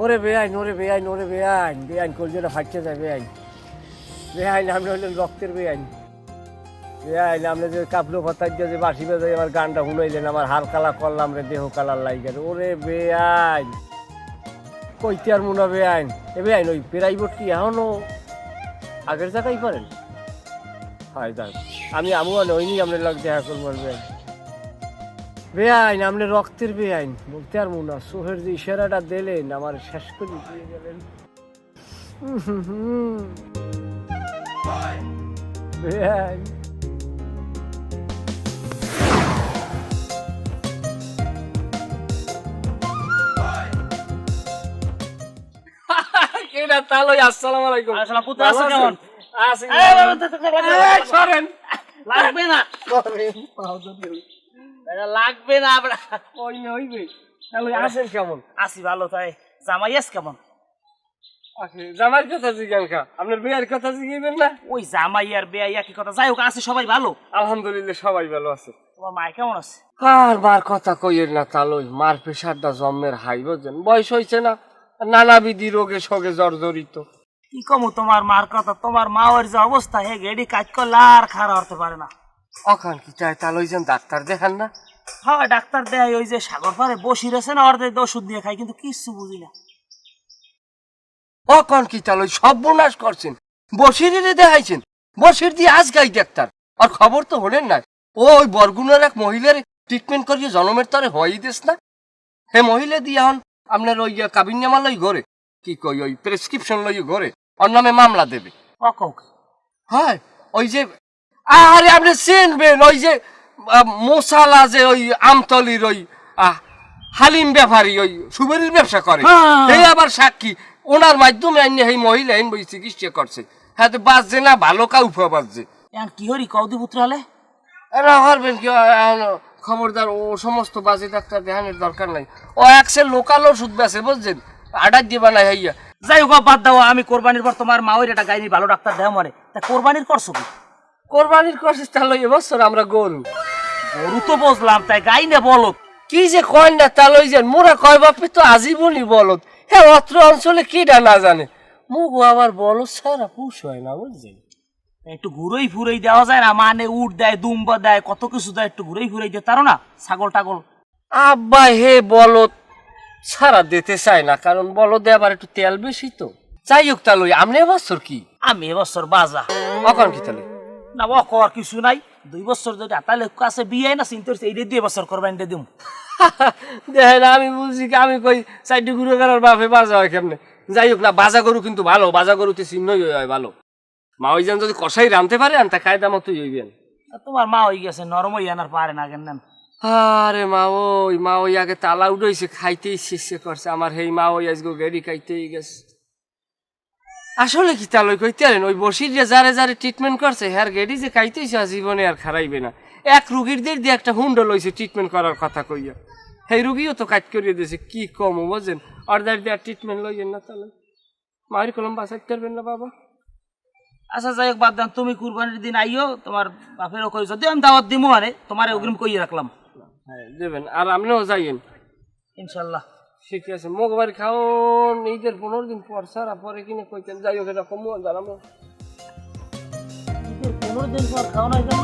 ওরে বেআইন, ওরে বেআইন, ওরে বেআইন, বেআইন কলজোটা ফাটতে যায় বেআইন। বেআইন আপনি হইলেন রক্তের বেআইন। বেআইন আপনি যে কাপলো পাতার দিয়ে যে বাঁশি বাজাই আমার গানটা শুনাইলেন, আমার হাল কালা করলাম রে দেহ কালার লাইগের। ওরে বেআইন কইতে আর মনে বেআইন। এ বেআইন ওই প্রাইভেট কি এখনো আগের জায়গায় পারেন? হয় যাক, আমি ওইনি আপনার লগ দেখা করবো বেআইন। বেআইন আপনি রক্তের বেআইন, বলতে আর মনে সোহের যে ইশারাটা দিলেন আমার শেষ করে দিয়ে গেলেন। বেআইন কেডা তালই? আসসালামু আলাইকুম। আসসালাম, পুত্র আছো কেমন? আছি। সরেন, লাগবে না, এটা লাগবে না। আমরা কইলে হইবে। তাহলে আছেন কেমন? আছি ভালো। তাই জামাই আস কেমন? জামার কথা জিজ্ঞান খা, আপনার বিয়ের কথা জিজ্ঞাবেন না? ওই জামাই আর বেয়াই একই কথা। যাই হোক, আছে সবাই ভালো? আলহামদুলিল্লাহ সবাই ভালো আছে। তোমার মায় কেমন আছে? কার মার কথা কইয়ের না তালই, মার প্রেশারটা জন্মের হাই, বুঝছেন? বয়স হয়েছে না, নানাবিধি রোগে সগে জর্জরিত। কি কমু তোমার মার কথা? তোমার মা ওর যে অবস্থা, হে গেডি কাজ করলে আর খারাপ হতে পারে না। অখান কি চাই তালই যেন ডাক্তার দেখান না? হ্যাঁ, ডাক্তার দেয়। ওই যে সাগর পারে বসির আছে না, অর্ধেক ওষুধ দিয়ে খাই, কিন্তু কিচ্ছু বুঝি না। অখান কি তালই সর্বনাশ করছেন। বসিরে দেখাইছেন, বসির দিয়ে আজ গাই ডাক্তার। আর খবর তো হলেন না, ওই বরগুনার এক মহিলার ট্রিটমেন্ট করিয়ে জনমের তরে হয়ই দিস না। হে মহিলা দিয়ে এখন আপনার ওই কাবিননামা লই ঘরে, কি কই ওই প্রেসক্রিপশন লই ঘরে ওর নামে মামলা দেবে। হয় ওই যে, আরে আপনি চিনবেন ওই যে মশালা যে ওই আমতলির ওই হালিম ব্যাপারী ওই সুবেরির ব্যবসা করে, এই আবার সাক্ষী। ওনার মাধ্যমে আইনে এই মহিলা আইন বই চিকিৎসা করছে। হ্যাঁ, তো বাজছে না, ভালো কাউফা বাজছে। কি হরি কৌদি পুত্র হলে এরা হারবেন কি? খবরদার, ও সমস্ত বাজে ডাক্তার দেখানোর দরকার নাই। ও একসের লোকাল ওষুধ বেছে, বুঝছেন? আডার দিবা না হইয়া। যাই হোক, বাদ দাও। আমি কোরবানির পর তোমার মা ওই একটা গাইনি ভালো ডাক্তার দেওয়া মরে। তা কোরবানির করছো কি? কোরবানির করছিস তাহলে এবছর আমরা গরু। গরু তো বুঝলাম, তাই গাই না বলো কি যে কয় না তাহলে যে মোরা কয় বাপে তো আজীবনই বলদ। হ্যাঁ, অত্র অঞ্চলে কিটা না জানে, মুখ আবার বলদ ছাড়া পুষ হয় না, বুঝছেন? একটু ঘুরেই ফুরেই দেওয়া যায় না? মানে উট দেয়, দুম্বা দেয়, কত কিছু দেয়, একটু ঘুরেই ফুরেই দিয়ে তারো না? ছাগল টাগল আব্বা হে বলদ ছাড়া দিতে চায় না, কারণ বলদে আবার একটু তেল বেশি তো। যাই হোক তাহলে আপনি এবছর কি? আমি এবছর বাজা। অকন কি তাহলে? না, ও কর কিছু নাই। 2 বছর যদি তাহলে কাছে বিয়ে না চিন্তা করছি, এই 2 বছর কোরবানি দিয়ে দিম। দেখেন, আমি বলছি কি, আমি কই চারটি ঘুরে গেলার বাপে বাজা হয় কেমনে? যাই হোক না, বাজা গরু কিন্তু ভালো, বাজা গরুতে চিহ্নই হয় ভালো। মা ওই যেন যদি কষাই রানতে পারে তা কায়দা মতোই হইবেন। তোমার মা হয়ে গেছে নরম হই আনার পারে না কেন? আরে মা ওই আগে তালা উঠেছে, খাইতেই শেষে করছে। আমার হেই মা ওই আজকে গেড়ি খাইতেই গেছে। আসলে কি তালই কইতে পারেন, ওই বসির যে যারে যারে ট্রিটমেন্ট করছে হ্যার গেড়ি যে খাইতেইছে জীবনে আর খারাইবে না। এক রুগীর দিয়ে একটা হুন্ড লইছে ট্রিটমেন্ট করার কথা কইয়া, সেই রুগীও তো কাজ করিয়ে দিয়েছে। কি কম বুঝছেন, অর্ডার দেওয়ার ট্রিটমেন্ট লইয়েন না তাহলে মায়ের কলম বাঁচাইতে পারবেন না বাবা। আচ্ছা যাই হোক, বাদ দাম। তুমি কুরবানির দিন আইও, তোমার বাপেরও কই, যদি আমি দাওয়াত দিমু আরে তোমার অগ্রিম কইয়ে রাখলাম। হ্যাঁ দেবেন, আর আপনিও যাইয়েন ইনশাল্লাহ। ঠিক আছে। মোক বাড়ি খাও নিজের 15 দিন পর সারা পরে কিনে কইতেন। যাই হোক, এটা কমু জানাবো। 15 দিন পর খাও নাই কেন?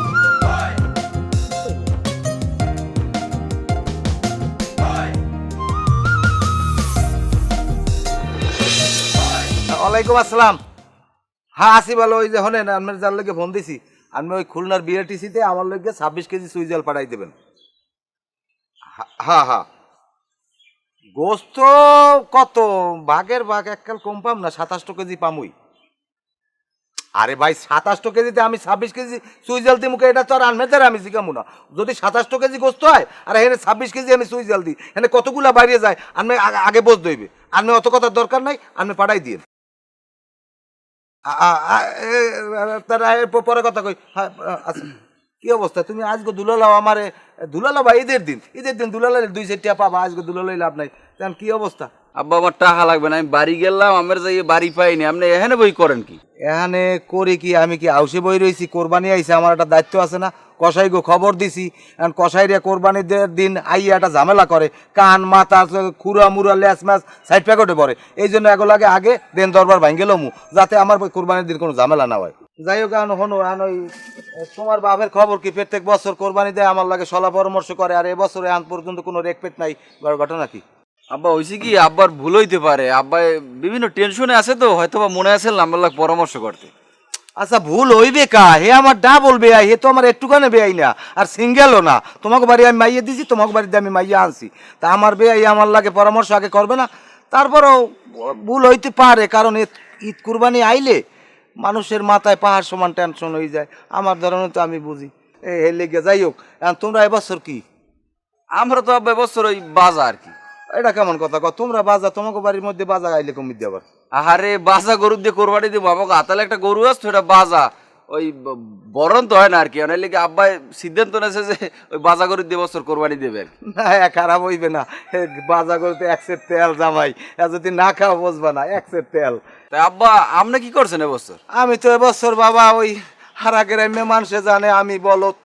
ওয়ালাইকুম আসসালাম। হ্যাঁ আসি ভালো। ওই যে হনেন আপনার যার লোকে ফোন দিছি, আমি ওই খুলনার বিআরটিসিতে আমার লোককে 26 কেজি সুইজাল পাঠাই দেবেন। হ্যাঁ হ্যাঁ, গোস্ত কত ভাগের ভাগ এককাল কম পাম না? 27 কেজি পামুই। আরে ভাই 27 কেজিতে আমি 26 কেজি সুইজাল দিই মুখে, এটা তো আর আনমেজার আমি শিখামু না। যদি 27 কেজি গোস্ত হয় আর এখানে 26 কেজি আমি সুইজাল দিই, এখানে কতগুলা বাইরে যায় আমি আগে বোঝ দইবে। আমি অত কথার দরকার নাই, আপনি পাঠাই দিয়ে পরে কথা কই। হ্যাঁ আচ্ছা, কি অবস্থা? তুমি আজকে দুলালাও আমারে দুলালা বা ঈদের দিন দুলালাইলে 2 সেটিয়া পাবা, আজকে দুলালাই লাভ নাই। তেমন কি অবস্থা? আব্বা আমার টাকা লাগবে না, আমি বাড়ি গেলাম, আমার যাই বাড়ি পাইনি, আপনি এখানে বই করেন কি? এখানে করি কি, আমি কি আউসে বই রয়েছি? কোরবানি আইছে, আমার একটা দায়িত্ব আছে না? কসাই গো খবর দিছি, এখন কসাইরে কোরবানিদের দিন আইয়া একটা ঝামেলা করে, কান মাথা খুরা মুরা ল্যাস ম্যাচ সাইড প্যাকেটে পড়ে। এই জন্য এগুলো আগে দেন দরবার ভাঙ্গে লমু, যাতে আমার কোরবানির দিন কোনো ঝামেলা না হয়। যাই হোক, এখন হনো এখন ওই তোমার বাপের খবর কি? প্রত্যেক বছর কোরবানি দেয়, আমার লাগে সলা পরামর্শ করে, আর এবছরে আন পর্যন্ত কোনো রেকপেট নাই। ঘটনা কি? আব্বা হয়েছে কি, আব্বার ভুল হইতে পারে, আব্বা বিভিন্ন টেনশনে আছে তো, হয়তো বা মনে আছে আমার লাগে পরামর্শ করতে। আচ্ছা, ভুল হইবে কা? হে আমার ডাবল বেয়াই, হে তো আমার একটুখানে বেয়াই না, আর সিঙ্গেলও না। তোমাকে বাড়ি আমি মাইয়ে দিছি, তোমাকে বাড়িতে আমি মাইয়ে আনছি, তা আমার বেয়াই আমার লাগে পরামর্শ আগে করবে না? তারপরেও ভুল হইতে পারে, কারণ ঈদ কুরবানি আইলে মানুষের মাথায় পাহাড় সমান টেনশন হয়ে যায়। আমার ধরনের তো আমি বুঝি এই লেগে। যাই হোক, এখন তোমরা এবছর কি? আমরা তো আব্বা এবছর ওই বাজা আর কি। এটা কেমন কথা কও? তোমরা বাজা, তোমাকে বাড়ির মধ্যে বাজা আইলে কমিয়ে দিয়ে আবার? আরে বাজা গরু দিয়ে কোরবানি দিব, আমাকে হাতালে একটা গরু আসতো, এটা বাজা, ওই বরণ তো হয় না আর কি। অনেক লেগে আব্বা সিদ্ধান্ত নেছে যে ওই বাজা গরু দিয়ে বছর কোরবানি দেবে আর কি। না, খারাপ হইবে না। বাজা করতে এক সের তেল জামাই, যদি না খাও বুঝবা না, এক সের তেল। তাই আব্বা আপনি কি করছেন এবছর? আমি তো এবছর বাবা ওই হারা গ্রামে মানুষে জানে আমি বলত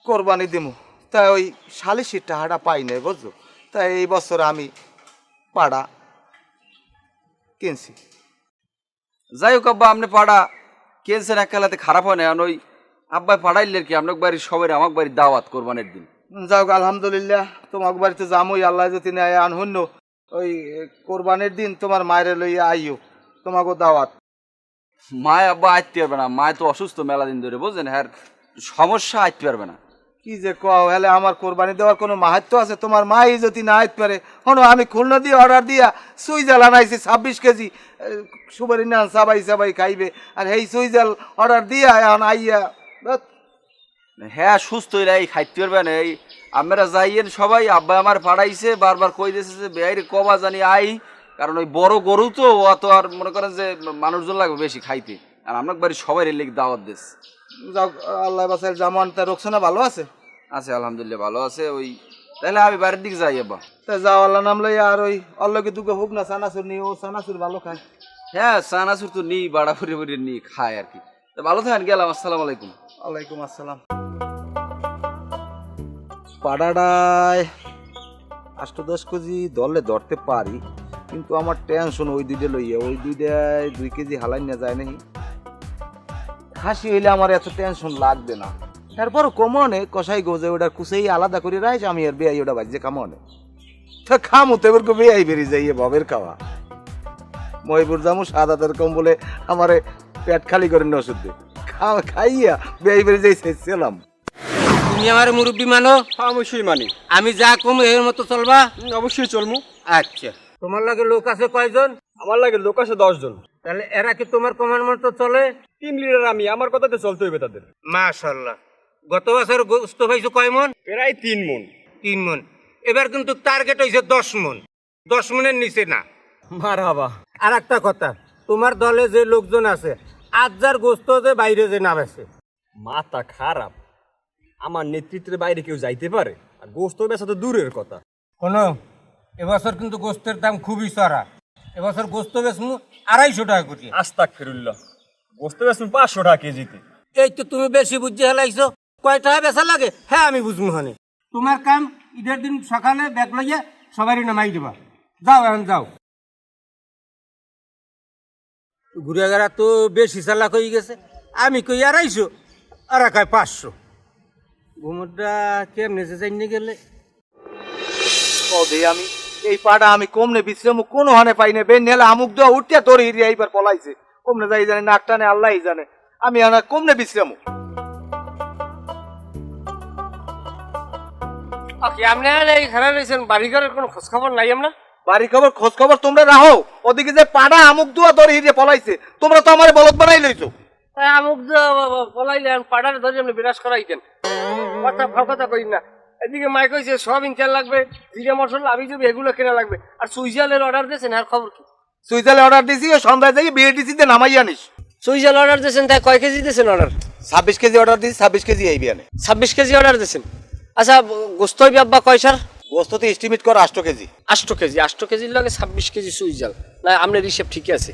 কোরবানি দিমু, তাই ওই শালিশির টাকাটা পাই নাই, বুঝছো? তাই এই বছর আমি পাড়া কিনছি। যাই হোক আব্বা, আপনি পাড়া কেনছেন একালাতে খারাপ হয় না, কারণ ওই আব্বাই পাড়াইলে কি আপনার বাড়ির সবাই আমার বাড়ির দাওয়াত কোরবানির দিন। যাও, আলহামদুলিল্লাহ, তোমার বাড়িতে যামই, আল্লাহ যদি নেয় আনহন্য। ওই কোরবানির দিন তোমার মায়ের লইয়া আইও, তোমাকে দাওয়াত। মায় আব্বা আইতে পারবে না, মায় তো অসুস্থ মেলা দিন ধরে, বুঝলেন, হ্যাঁ সমস্যা আইতে পারবে না। কি যে কও, হলে আমার কোরবানি দেওয়ার কোনো মাহাত্ম আছে? তোমার মাই যদি না আইতে পারে, হনো আমি খুলনা দিয়ে অর্ডার দিয়া সুইজাল আনাইছি 26 কেজি, সুবারি না সবাই সবাই খাইবে, আর এই সুইজাল অর্ডার দিয়া এখন আইয়া ধ্যাৎ। হ্যাঁ সুস্থ হইলে এই খাইতে পারবে না। এই আমরা যাইয়েন সবাই, আব্বা আমার পাড়াইছে, বারবার কই দিয়েছে যে বেয়াইরে কবা জানি আই, কারণ ওই বড় গরু তো অত আর মনে করেন যে মানুষজন লাগবে বেশি খাইতে, আর আপনার বাড়ির সবাই রেলে দাওয়াত দিস। যাও, আল্লাহ বাসার জামান তা রোকসানা ভালো আছে? আছে আলহামদুলিল্লাহ ভালো আছে। ওই তাহলে আমি বাড়ির দিকে যাই আব্বা। তা যাও, আল্লাহ নাম লইয়া, আর ওই অল্লকে দুটো হোক না সানাসুর নিয়ে, ও সানাসুর ভালো খায়। হ্যাঁ চানাচুর তো নিই, বাড়া ফুরে ফুরে নিই, খায় আর কি। তা ভালো থাকেন, গেলাম, আসসালামু আলাইকুম। ওয়ালাইকুম আসসালাম। পাড়াটায় 8-10 কেজি দলে ধরতে পারি, কিন্তু আমার টেনশন ওই দুইটা লইয়া, ওই দুইটায় 2 কেজি হালাই না যায় নাকি। খাসি হইলে আমার এত টেনশন লাগবে না। তারপর কমনে কষাই গোজে ওটার কুচেই আলাদা করে রাইস, আমি আর বেয়াই ওটা বাজছে কামনে। তো খামু তো এবার বেয়াই বেরিয়ে যাইয়ে ভবের খাওয়া। মহিপুর জামু সাদাতের কম বলে আমারে পেট খালি করে ওষুধ দিয়ে খাইয়া বেয়াই বেরিয়ে যাই শেষছিলাম। তুমি আমার মুরব্বী মানো? অবশ্যই মানি। আমি যা কম এর মতো চলবা? অবশ্যই চলমু। আচ্ছা, তোমার লাগে লোক আছে কয়জন? আমার লাগে লোক আছে 10 জন। তাহলে এরা কি তোমার কমান্ড মতো চলে? টিম লিডার আমি, আমার কথাতে চলতে হইবে তাদের। মাশাআল্লাহ। গত বছর গোস্ত পাইছো কয় মন? প্রায় 3 মন। 3 মন। এবার কিন্তু টার্গেট হইছে 10 মন। 10 মনের নিচে না। মারহাবা। আর একটা কথা, তোমার দলে যে লোকজন আছে, আজার গোস্ত যে বাইরে যে না বেছে। মাথা খারাপ, আমার নেতৃত্বের বাইরে কেউ যাইতে পারে? আর গোস্ত বেচা তো দূরের কথা। শোনো, এবছর কিন্তু গোস্তের দাম খুবই চড়া। এবছর গোস্ত বেচমু 250 টাকা করে। আস্তাগফিরুল্লাহ, গোস্ত বেচমু 500 টাকা কেজিতে। এই তো তুমি বেশি বুঝে হেলাইছো। কয় টাকা বেচা লাগে হ্যাঁ আমি বুঝমু হানি। তোমার কাম ঈদের দিন সকালে ব্যাগ লইয়া সবারই নামাই দিবা। যাও এখন যাও। ঘুরেগারা তো বেশি চালাক হয়ে গেছে। আমি কই 250, আর কয় 500। ঘুমুরটা কেমনে যে জানি গেলে। কবে আমি এই পাড়া আমি কমনে বিশ্রাম কোনো হানে পাই না। বেন নেলা আমুক দেওয়া উঠিয়া তোর হিরিয়া এইবার পলাইছে। কমনে যাই জানে, নাক টানে আল্লাহই জানে। আমি আনা কমনে বিশ্রাম। খারাপ হয়েছেন, বাড়িঘরের কোনো খোঁজ খবর নাই আমরা? বাড়ি খবর খোঁজ খবর তোমরা রাখো। ওদিকে যে পাড়া আমুক দুয়া তোর হিরিয়া পলাইছে, তোমরা তো আমার বলদ বানাই লইছো। আমুক পলাইলেন, পাড়ার ধরে আপনি বিরাজ করাইতেন। কথা কথা কই না। এদিকে মাই কইছে সয়াবিন তেল লাগবে, জিরা মশলা, আমি যদি এগুলো কেনা লাগবে। আর সুইজালের অর্ডার দিয়েছেন, আর খবর কি? সুইজালে অর্ডার দিছি, সন্ধ্যায় যাই বিএডিসিতে নামাই আনিস। সুইজাল অর্ডার দিয়েছেন, তাই কয় কেজি দিয়েছেন অর্ডার? 26 কেজি অর্ডার দিছি, 26 কেজি আইবি আনে। 26 কেজি অর্ডার দিয়েছেন। আচ্ছা গোস্ত আব্বা কয় সার? গোস্ত তো এস্টিমেট কর 8 কেজি। 8 কেজির লগে 26 কেজি সুইজাল না আপনার হিসেব ঠিকই আছে।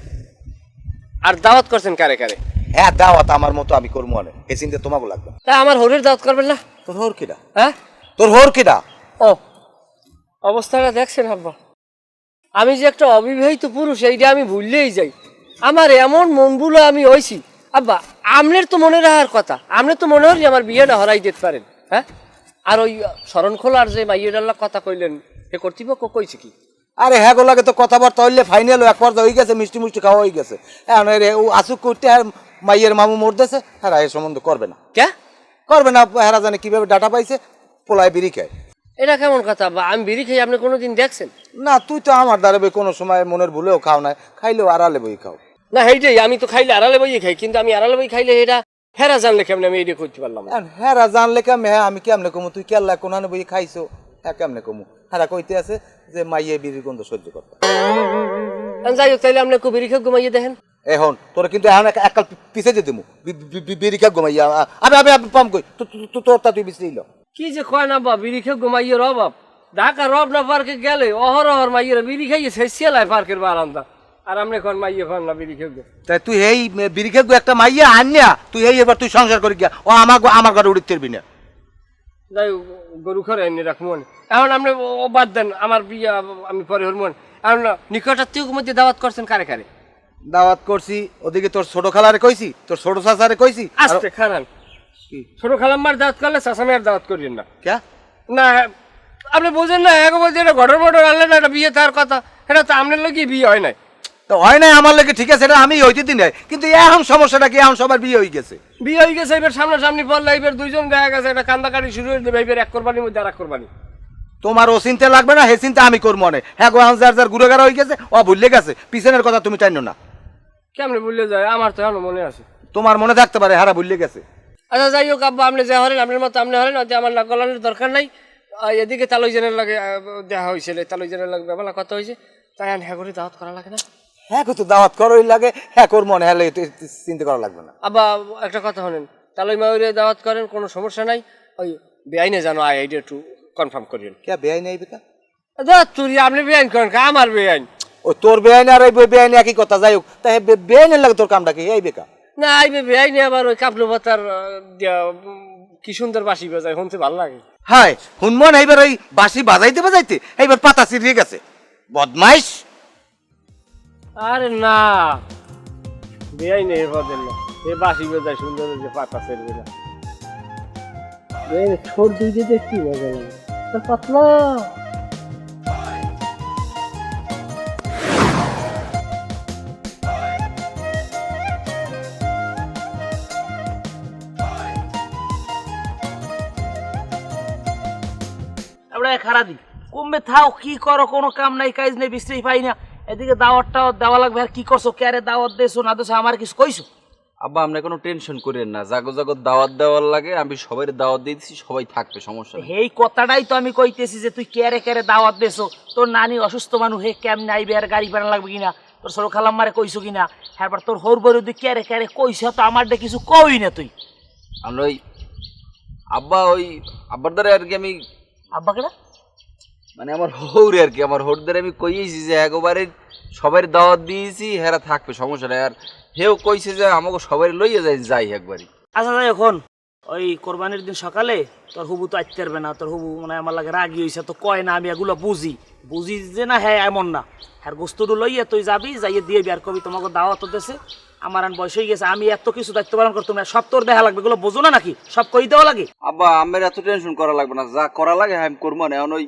আর দাওয়াত করছেন কারে কারে? হ্যাঁ দাওয়াত আমার মতো আমি করবো মনে, এই চিন্তা তোমাকে লাগবে না। তা আমার হরের দাওয়াত করবেন না? তোর হোর কিডা? হ্যাঁ তোর হোর কিডা? ও অবস্থাটা দেখছেন আব্বা, আমি যে একটা অবিবাহিত পুরুষ এইটা আমি ভুললেই যাই। আমার এমন মনগুলো আমি হইছি আব্বা, আপনার তো মনে রাখার কথা, আপনার তো মনে হল যে আমার বিয়েটা হরাই দিতে পারেন। হ্যাঁ আর ওই শরণখোলার যে মাইয়েডাল্লা কথা কইলেন সে কর্তৃপক্ষ কইছে কি? আরে হ্যাঁ গোলাকে তো কথাবার্তা হইলে ফাইনাল এক পর্যায়ে হয়ে গেছে, মিষ্টি মিষ্টি খাওয়া হয়ে গেছে। এখন ও আসুক করতে আর মাইয়ের মামু মরতেছে, হ্যাঁ এ সম্বন্ধ করবে না, কে করবে না। হেরা জানে কিভাবে ডাটা পাইছে, পোলায় বিড়ি খায়। এটা কেমন কথা আব্বা? আমি বিড়ি খাই আপনি কোনোদিন দেখছেন? না তুই তো আমার দ্বারা কোনো সময় মনের ভুলেও খাও না, খাইলেও আড়ালে বই খাও। না সেইটাই, আমি তো খাইলে আড়ালে বইয়ে খাই, কিন্তু আমি আড়ালে বই খাইলে এটা হেরা জানলে কেমন আমি এইটা করতে পারলাম না। হেরা জানলে কেমন? হ্যাঁ আমি কেমনে কমু? তুই কেল্লা কোনানে বই খাইছো, হ্যাঁ কেমনে কমু? হেরা কইতে আছে যে মাইয়ে বিড়ির গন্ধ সহ্য করতে। যাই হোক, তাইলে আপনি বিড়ি খেয়ে ঘুমাইয়ে দেখেন। এখন তোরা কিন্তু এখন একাল পিছে দিয়ে দেবো, বিড়ি খা ঘুমাইয়া। আমি আমি আমি পাম কই তোর তা তুই বিশ্রিল। কি যে কয় না বা, বিড়ি খেয়ে ঘুমাইয়ে রবাব ঢাকা রবনা পার্কে গেলে অহরহর মাইয়েরা বিড়ি খাইয়ে শেষিয়ালায় পার্কের বারান্দা, আর আপনি এখন মাইয়ে খান না বিড়ি খেয়ে। তাই তুই এই বিড়ি খা একটা মাইয়া আনিয়া তুই এই এবার তুই সংসার করে গিয়া ও আমার ঘরে উড়িতে পারবি না। যাই গরু খরে এনে রাখমন। এখন আপনি ও বাদ দেন, আমার বিয়ে আমি পরে হরমন। এখন নিকটাত্মীয় মধ্যে দাওয়াত করছেন কারে কারে? দাওয়াত করছি, ওদিকে তোর ছোট খালারে কইছি, তোর ছোট চাচারে কইছি। আস্তে খারান ছোট খালাম্মার দাওয়াত করলে চাচামের দাওয়াত করিয়েন না। ক্যা না আপনি বোঝেন না, এক বলছে এটা ঘটর মটর আনলেন না, এটা বিয়ে তার কথা, এটা তো আপনার লোক বিয়ে হয় নাই। তো হয় নাই আমার লাগে, ঠিক আছে এটা আমি হইতে দিন নাই, কিন্তু এখন সমস্যাটা কি? এখন সবার বিয়ে হয়ে গেছে। বিয়ে হয়ে গেছে, এবার সামনাসামনি পড়লে এবার দুইজন দেখা গেছে একটা কান্দাকাটি শুরু হয়ে দেবে, এবার এক কোরবানির মধ্যে আর এক কোরবানি। তোমার ও চিন্তা লাগবে না, হে চিন্তা আমি করবো মনে। হ্যাঁ গো যার যার ঘুরে গাড়া হয়ে গেছে, ও ভুললে গেছে, পিছনের কথা তুমি টাইনো না। কেমনে ভুললে যায়? আমার তো এখনো মনে আছে। তোমার মনে থাকতে পারে, হারা ভুললে গেছে। আচ্ছা যাই হোক আব্বা, আপনি যা হলেন আপনার মতো আপনি হলেন, আমার নাক গলানোর দরকার নাই। এদিকে তালই জেনের লাগে দেখা হয়েছিল, তালই জেনের লাগে বেলা কথা হয়েছে, তাই হ্যাঁ করে দাওয়াত করা লাগে না? হ্যাঁ তো দাওয়াত করোই লাগে, হ্যাঁ করবো মনে, হ্যাঁ চিন্তা করা লাগবে না। আব্বা একটা কথা হলেন, তালই মাউরে দাওয়াত করেন, কোনো সমস্যা নাই। ওই বেআইনে জানো আয়, এইটা একটু কনফার্ম করিয়েন। কে বেআই নেই বেকা? তুই আপনি বেআইন করেন, আমার বেআইন। ও তোর বেআইন আর ওই বেআইন একই কথা, যাই হোক। তাই বেআইনের লাগে তোর কামটা কি? এই বেকা না আইবে বেআইনে আবার ওই কাপলু ভাতার কি সুন্দর বাসি বাজায়, শুনতে ভালো লাগে। হাই হুনমন এইবার ওই বাঁশি বাজাইতে বাজাইতে এইবার পাতা ছিঁড়িয়ে গেছে, বদমাইশ। আরে না বেআইনে এ বদেন না, এ বাসি বাজায় সুন্দর যে পাতা ছেড়বে না। ছোট দুই দিয়ে কি বাজা লাগে পাতলা। আমরা খারা দিই কমবে থাও, কি করো? কোনো কাম নাই, কাজ নেই, বিশ্রী পাই না। এদিকে দাওয়াতটাও দেওয়া লাগবে, আর কি করছো? ক্যারে দাওয়াত দেছো না দেছো আমার কিছু কইছো? আব্বা আপনি কোনো টেনশন করেন না, জাগো জাগো দাওয়াত দেওয়ার লাগে আমি সবাই দাওয়াত দিয়ে দিচ্ছি, সবাই থাকবে, সমস্যা নেই। এই কথাটাই তো আমি কইতেছি যে তুই ক্যারে ক্যারে দাওয়াত দেছো, তোর নানি অসুস্থ মানুষ, হে কেমনে আইবে, আর গাড়ি ভাড়া লাগবে কিনা, তোর ছোট খালাম্মারে কইছো কিনা, তারপর তোর হোর বড় তুই ক্যারে ক্যারে কইছ, তো আমার কিছু কই না তুই। আমরা ওই আব্বা ওই আব্বার দ্বারা আর কি আমি আব্বা কেনা মানে আমার হৌরে আর কি, আমার হোরদের আমি কইয়েছি যে একবারে সবাই দাওয়াত দিয়েছি, হেরা থাকবে, সমস্যা নেই। আর হেও কইছে যে আমাকে সবাই লইয়া যাই একবারই। আচ্ছা যাই, এখন ওই কোরবানির দিন সকালে তোর হুবু তো আইতে পারবে না, তোর হুবু মানে আমার লাগে রাগি হয়েছে, তো কয় না, আমি এগুলো বুঝি বুঝি যে না, হ্যাঁ এমন না, আর গোস্তরু লইয়া তুই যাবি, যাইয়ে দিয়ে বিয়ার কবি তোমাকে দাওয়াত দেশে, আমার আন বয়স হয়ে গেছে, আমি এত কিছু দায়িত্ব পালন করতে সব তোর দেখা লাগবে, এগুলো বোঝো না নাকি? সব কই দেওয়া লাগে। আব্বা আমার এত টেনশন করা লাগবে না, যা করা লাগে আমি করবো না। এখন ওই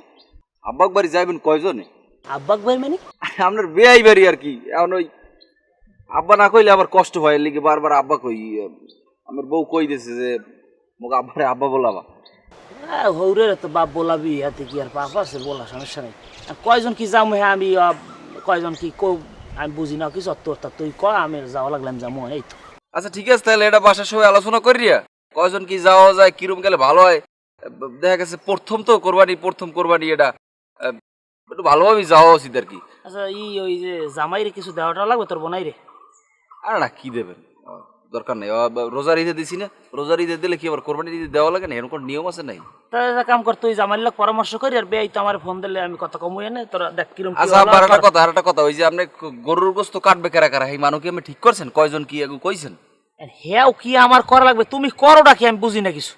আব্বাক বাড়ি যাইবেন কয়জনে? আব্বাক ভাই মানে আপনার বেয়াই বাড়ি আর কি। এখন ওই আব্বা না কইলে আবার কষ্ট হয়, লিগে বারবার আব্বা কই। আমার বউ কই দিছে যে মোক আব্বারে আব্বা বলাবা। হ্যাঁ হৌরে তো বাপ বলাবি, হাতে কি আর পাপ আছে, বলা সমস্যা নেই। আর কয়জন কি যাবো, হ্যাঁ আমি কয়জন কি আমি বুঝি না কিছু, তোর তা তুই কয়, আমি যাওয়া লাগলাম যাবো, এই তো। আচ্ছা ঠিক আছে, তাহলে এটা বাসার সবাই আলোচনা করিয়া কয়জন কি যাওয়া যায়, কিরম গেলে ভালো হয়। দেখা গেছে প্রথম তো প্রথম কোরবানি, এটা একটু ভালোভাবে যাওয়া উচিত আর কি। আচ্ছা ওই যে জামাইরে কিছু দেওয়াটা লাগবে তোর বোনাই রে? আর না কি দেবেন, দরকার নেই রোজার ঈদে দিছি না রোজার ঈদে দিলে কি আবার কোরবানির ঈদে দেওয়া লাগে না এরকম কোনো নিয়ম আছে নাই তা একটা কাম কর তুই জামাইর লোক পরামর্শ করি আর বেয়াই তো আমার ফোন দিলে আমি কথা কমুই না তোরা দেখ কিরম কি আচ্ছা হলো আবার আর আর একটা কথা ওই যে আপনি গরুর গোস্ত কাটবে কারা কারা এই মানুষ কি আপনি ঠিক করছেন কয়জন কি এগু কইছেন হ্যাঁ কি আমার করা লাগবে তুমি করোটা কি আমি বুঝি না কিছু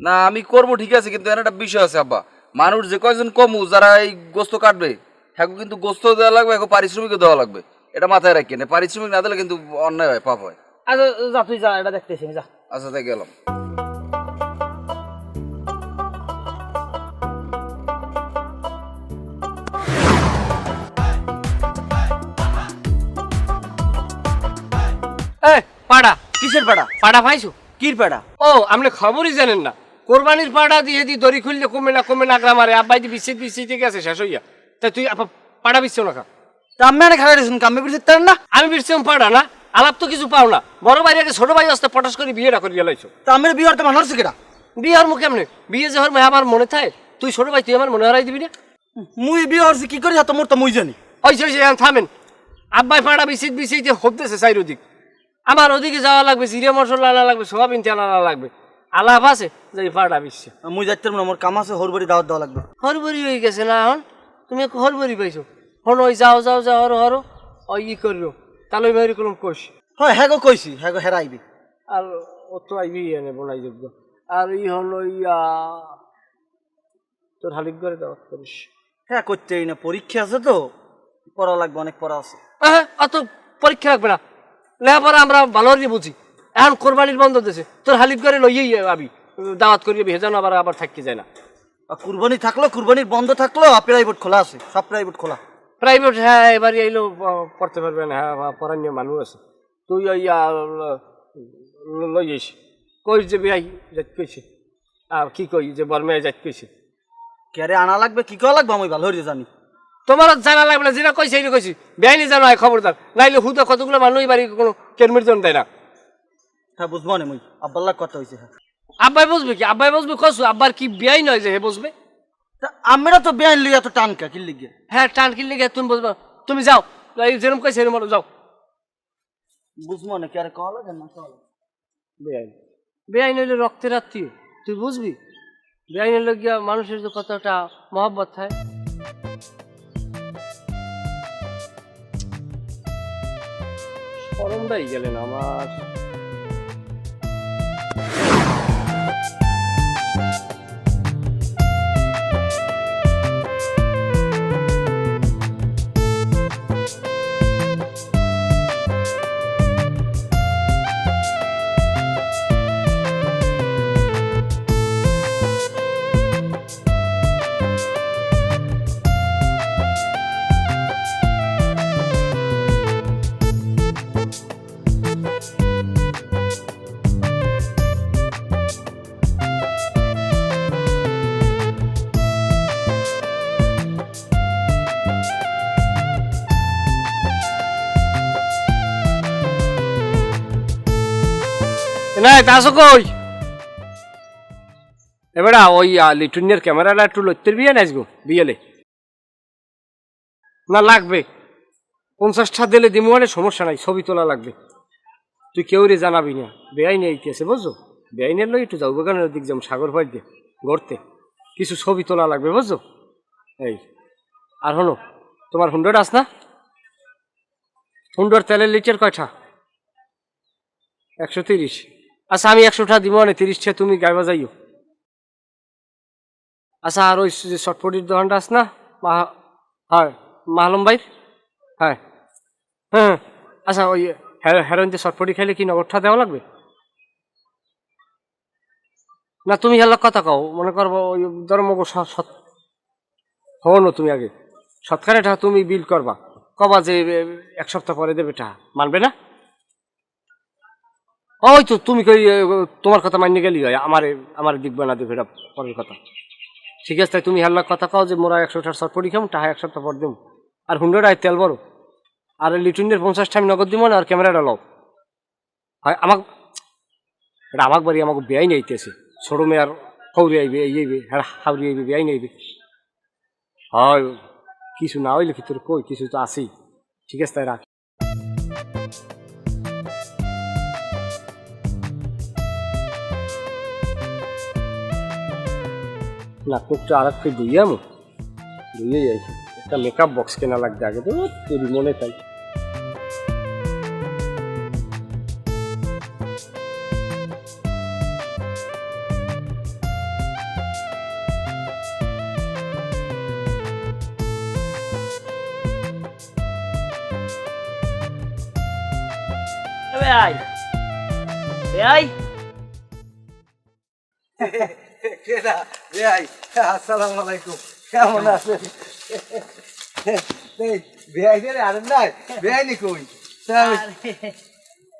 না আমি করবো ঠিক আছে কিন্তু এর একটা বিষয় আছে আব্বা মানুষ যে কয়জন কমু যারা এই গোস্ত কাটবে হ্যাঁ কিন্তু গোস্ত দেওয়া লাগবে এখন পারিশ্রমিকও দেওয়া লাগবে এটা মাথায় রাখেন পারিশ্রমিক না দিলে কিন্তু অন্যায় হয় পাপ হয় আচ্ছা যা তুই যা এটা দেখতেছি যা আচ্ছা তাই গেলাম পাড়া কিসের পাড়া পাড়া পাইছো কির পাড়া ও আপনি খবরই জানেন না কোরবানির পাড়া দিয়ে দি দড়ি খুললে কমে না গ্রামারে আব্বাই দিয়ে বিছিয়ে গেছে শেষ হইয়া তা তুই পাড়া বিচ্ছ না তা আমি না খারাপ রেছেন কামে বিরতে তার না আমি বিরছিলাম পাড়া না আলাপ তো কিছু পাও না বড় ভাই আগে ছোট ভাই আসতে পটাশ করে বিয়েটা করিয়া লাইছো তা আমি বিয়ে হতে মানুষ কেটা বিয়ে আর মুখে এমনি বিয়ে যে হর আমার মনে থাকে তুই ছোট ভাই তুই আমার মনে হারাই দিবি না মুই বিয়ে হরছি কি করি হাত মোর তো মুই জানি হয়েছে থামেন আব্বাই পাড়া বিছিয়ে হতেছে চাইরদিক আমার ওদিকে যাওয়া লাগবে জিরে মশলা আনা লাগবে সোয়াবিন তেল আনা লাগবে আলাপ আছে যে পাড়া বিশ্বে মুই যাইতে না মোর কাম আছে হরবাড়ি দাওয়াত দেওয়া লাগবে হরবরি হয়ে গেছে না এখন তুমি হরবরি পাইছো হন ওই যাও হরো ওই ই করিও তাহলে মেরি কলম কোষ হয় হ্যাঁ গো কইছি হ্যাঁ গো হেরাইবি আর ও তো আইবি এনে বলাই যোগ্য আর ই হলো তোর হালিক করে দাওয়াত করিস হ্যাঁ করতেই না পরীক্ষা আছে তো পড়া লাগবে অনেক পড়া আছে হ্যাঁ অত পরীক্ষা রাখবে না লেখাপড়া আমরা ভালো দিয়ে বুঝি এখন কোরবানির বন্ধ দিয়েছে তোর হালিক করে লইয়েই আবি দাওয়াত করিয়ে ভেজানো আবার থাকি যায় না আর কুরবানি থাকলো কুরবানির বন্ধ থাকলো প্রাইভেট খোলা আছে সব প্রাইভেট খোলা প্রাইভেট হ্যাঁ এবারে আইলেও পড়তে পারবে না হ্যাঁ পড়ানীয় মানুষ আছে তুই ওই লইস কই যে বিয়াই যাইতে কইছে আর কি কই যে বর্মায় যাইতে কইছে ক্যারে আনা লাগবে কি করা লাগবে আমি ভালো হয়ে জানি তোমার জানা লাগবে না যেটা কইছে এটা কইছি বেআইনি জানো হয় খবরদার নাইলে হুদা কতগুলো মানুষ বাড়ি কোনো কেরমির জন দেয় না হ্যাঁ বুঝবো না মুই আব্বাল্লাহ কথা হয়েছে হ্যাঁ আব্বাই বুঝবে কি আব্বাই বুঝবে কসু আব্বার কি বেআই নয় যে হে বুঝবে তা আমরা তো বেআইন লইয়া তো টানকা কি লিগে হ্যাঁ টান কিনলে গিয়ে তুমি বুঝবা তুমি যাও এই যেরকম কইছে এরকম যাও বুঝবো না ক্যারে কওয়া লাগে না কওয়া লাগে বেআইন বেআইন হইলে রক্তের আত্মীয় তুই বুঝবি বেআইন হইলে গিয়া মানুষের যে কতটা মহব্বত হয় শরমটাই গেলেন আমার না তাসো কই এবারে ওই লিটুনিয়ার ক্যামেরাটা একটু লইতে বিয়ে নাচবো বিয়েলে না লাগবে 50টা দিলে দিমুয়ানে সমস্যা নাই ছবি তোলা লাগবে তুই কেউ রে জানাবি না বেআইনি আইতেছে বুঝছো বেআইনের লোক একটু যাও বাগানের দিক যাম সাগর পাড় দিয়ে ঘুরতে কিছু ছবি তোলা লাগবে বুঝছো এই আর হলো তোমার 100 আস না 100 তেলের লিটার কয়টা 130 আচ্ছা আমি 100টা দিব না 30টা তুমি গাইবা যাইও আচ্ছা আর ওই যে শর্টপটির দোকানটা আছে না হ্যাঁ মাহলম ভাই হ্যাঁ হ্যাঁ আচ্ছা ওই হেরোইন যে শর্টপটি খাইলে কি নগদটা দেওয়া লাগবে না তুমি হেলা কথা কও মনে করবো ওই ধরো মগো হও না তুমি আগে সৎকারেটা তুমি বিল করবা কবা যে 1 সপ্তাহ পরে দেবে টা মানবে না ওই তো তুমি কই তোমার কথা মানিয়ে গেলি হয় আমার দিকবে না দেখবে এটা পরের কথা ঠিক আছে তাই তুমি হেল্লা কথা কও যে মোরা 100টার শর্টপটি খাম টাকা 1 সপ্তাহ পর দেব আর 100 তেল বড় আর লিটুনের 50টা আমি নগদ দিব না আর ক্যামেরাটা লও হয় আমাকে বাড়ি আমাকে বেআই নাইতেছে ছোট মেয়ে আর হৌরি আইবে এই আইবে হাউরি আইবে বেআই নাইবে হয় কিছু না হইলে কি তোর কই কিছু তো আছেই ঠিক আছে তাই রাখ নাটকটা আর একটু ধুইয়ামো ধুয়ে যাই একটা মেকআপ বক্স কেনা লাগবে আগে তো তোর মনে তাই বেআই বেআই আসসালামু আলাইকুম কেমন আছেন বেআই রে আরেন নাই বেআই নি কই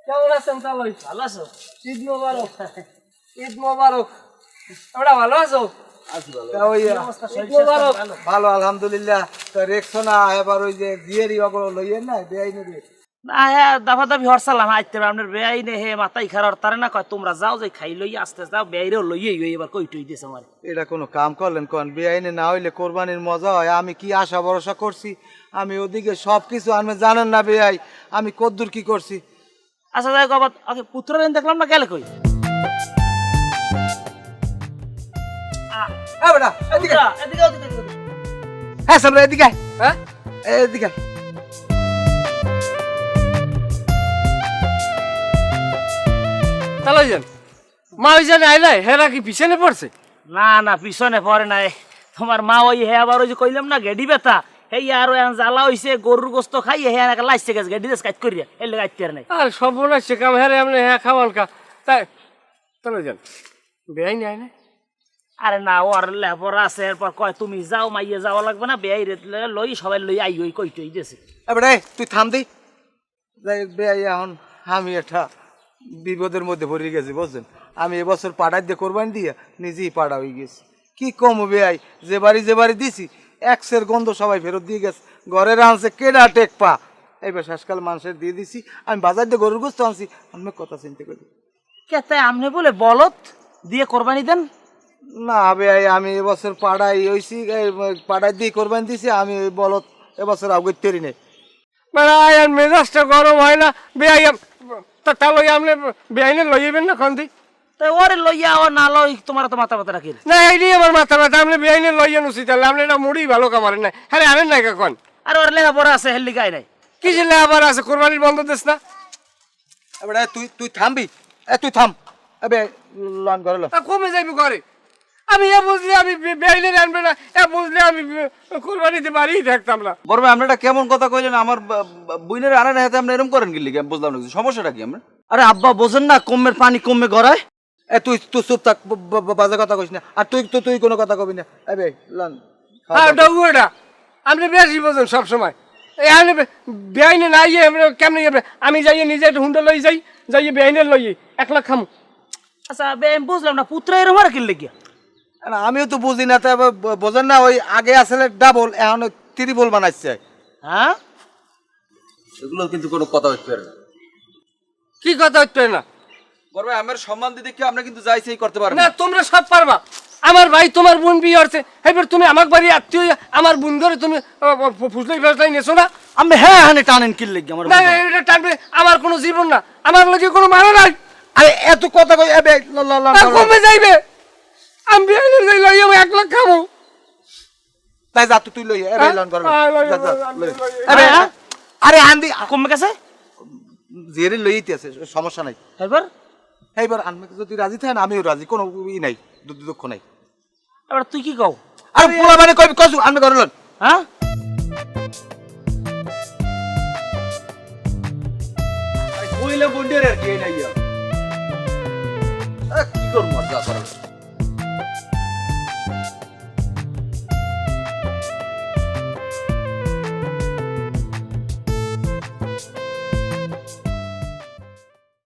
কেমন আছেন তাহলে ভালো আছো? ঈদ মোবারক ঈদ মোবারক তোমরা ভালো আছো ঈদ মোবারক ভালো আলহামদুলিল্লাহ তো রেখছো না এবার ওই যে জিয়ারি ওগুলো লইয়েন না বেআই নেবে না হ্যাঁ দাফা দাফি হরসালাম আইতে আপনার বেআই নে হে মাথায় খারাপ তারে না কয় তোমরা যাও যে খাই লই আস্তে যাও বেআইরেও লইয়ে এবার কই টই দিয়েছে আমার এটা কোনো কাম করলেন কোন বেআইনে না হইলে কোরবানির মজা হয় আমি কি আশা ভরসা করছি আমি ওদিকে সব কিছু আপনি জানেন না বেআই আমি কদ্দুর কি করছি আচ্ছা যাই কবার ওকে পুত্রের দেখলাম না গেলে কই বেটা এদিকে এদিকে এদিকে হ্যাঁ সামনে এদিকে হ্যাঁ এদিকে তাহলে যান মা ওই জানে আইলাই হেরা কি পিছনে পড়ছে না না পিছনে পড়ে নাই তোমার মা ওই হে আবার ওই যে কইলাম না গেডি বেতা হেই আর ওই জ্বালা হইছে গরুর গোস্ত খাই হে একা লাইছে গেছে গেডি দেশ কাজ করিয়া এলে গাইতে আর নাই আর সর্বনাশ সে কাম হেরে আপনি হ্যাঁ খাওয়ান কা তাই তাহলে যান বেআই নাই না আরে না ওর লেবর আছে এরপর কয় তুমি যাও মাইয়ে যাওয়া লাগবে না বেআই লই সবাই লই আই ওই কই টই দিয়েছে বেটা তুই থাম দি যাই বেআই এখন আমি একটা বিপদের মধ্যে পড়ে গেছি বুঝছেন আমি এবছর পাড়ায় দিয়ে কোরবানি দিয়ে নিজেই পাড়া হয়ে গেছি কি কম বেআই যে বাড়ি দিছি এক্সের গন্ধ সবাই ফেরত দিয়ে গেছে ঘরের আনছে কেডা টেক পা এইবার শেষকাল মানুষের দিয়ে দিছি আমি বাজার দিয়ে গরুর গোস্ত আনছি আমি কথা চিন্তা করি কেতে আমনে বলে বলত দিয়ে কোরবানি দেন না বেআই আমি এবছর পাড়ায় হইছি পাড়ায় দিয়ে কোরবানি দিছি আমি ওই বলত এবছর আগে তেরি নেই বেড়াই আর মেজাজটা গরম হয় না বেআই তাহলে আপনি বেআইনে লইবেন না খান্তি তাই ওরে লইয়া ও না লই তোমার তো মাথা ব্যথা রাখি না এইটাই আমার মাথা ব্যথা আপনি বেআইনে লইয়েন উচিত তাহলে আপনি এটা মুড়ি ভালো কামারেন না হ্যাঁ আনেন নাই কখন আর ওর লেখা পড়া আছে হেল্লি গাই নাই কি ছিল আবার আছে কোরবানির বন্ধ দিস না বেটা তুই থামবি তুই থাম এবে লন করে লো কমে যাইবি ঘরে আমি এ বুঝলে আমি বেআইনে আনবে না এ বুঝলে আমি কোরবানিতে বাড়িই থাকতাম না বড় ভাই আপনি এটা কেমন কথা কইলেন আমার বুইনের আনে না হাতে আপনি এরকম করেন কি লিগে বুঝলাম না কিছু। সমস্যাটা কি আমরা আরে আব্বা বোঝেন না কমের পানি কমে গড়ায় তুই চুপ থাক বাজে কথা কইস না আর তুই কোনো কথা কবি না এবে লন হ্যাঁ ওটা আপনি বেশি বোঝেন সবসময় এখানে বেআইনে না ইয়ে কেমন যাবে আমি যাইয়ে নিজে একটু হুন্ডা লই যাইয়ে বেআইনে লই 1 লাখ খামু আচ্ছা বে আমি বুঝলাম না পুত্র এরম আর কি লেগিয়া আমিও তো বুঝি না তা বোঝেন না ওই আগে আসলে ডাবল এখন ত্রিপল বানাইছে হ্যাঁ এগুলো কিন্তু কোনো কথা হইতে পারে না কি কথা হচ্ছে না বড় ভাই আমার সম্মান দিতে কি আপনি কিন্তু যাইছেই করতে পারেন না না তোমরা সব পারবা আমার ভাই তোমার বোন বিয়ে হচ্ছে এবার তুমি আমার বাড়ি আত্মীয় আমার বোন ধরে তুমি ফুসলাই ফেসলাই নেছো না আমি হ্যাঁ হানে টানেন কি লেগে আমার না এটা টানবে আমার কোনো জীবন না আমার লগে কোনো মানে নাই আরে এত কথা কই এবে কমে যাইবে আমি বেআইনে যাই লই 1 লাখ খামু তাই যা তুই লই এবে লন করে আরে আরে আন্দি কমে গেছে জেরে লইতে আছে সমস্যা নাই এবার এইবার আমি যদি রাজি থাকেন আমিও রাজি কোনো ই নাই দুঃখ নাই এবার তুই কি কও আর পোলা মানে কই কসু আমি করে লন হ্যাঁ কইলে বন্ডের আর কি নাই কি করব মজা করা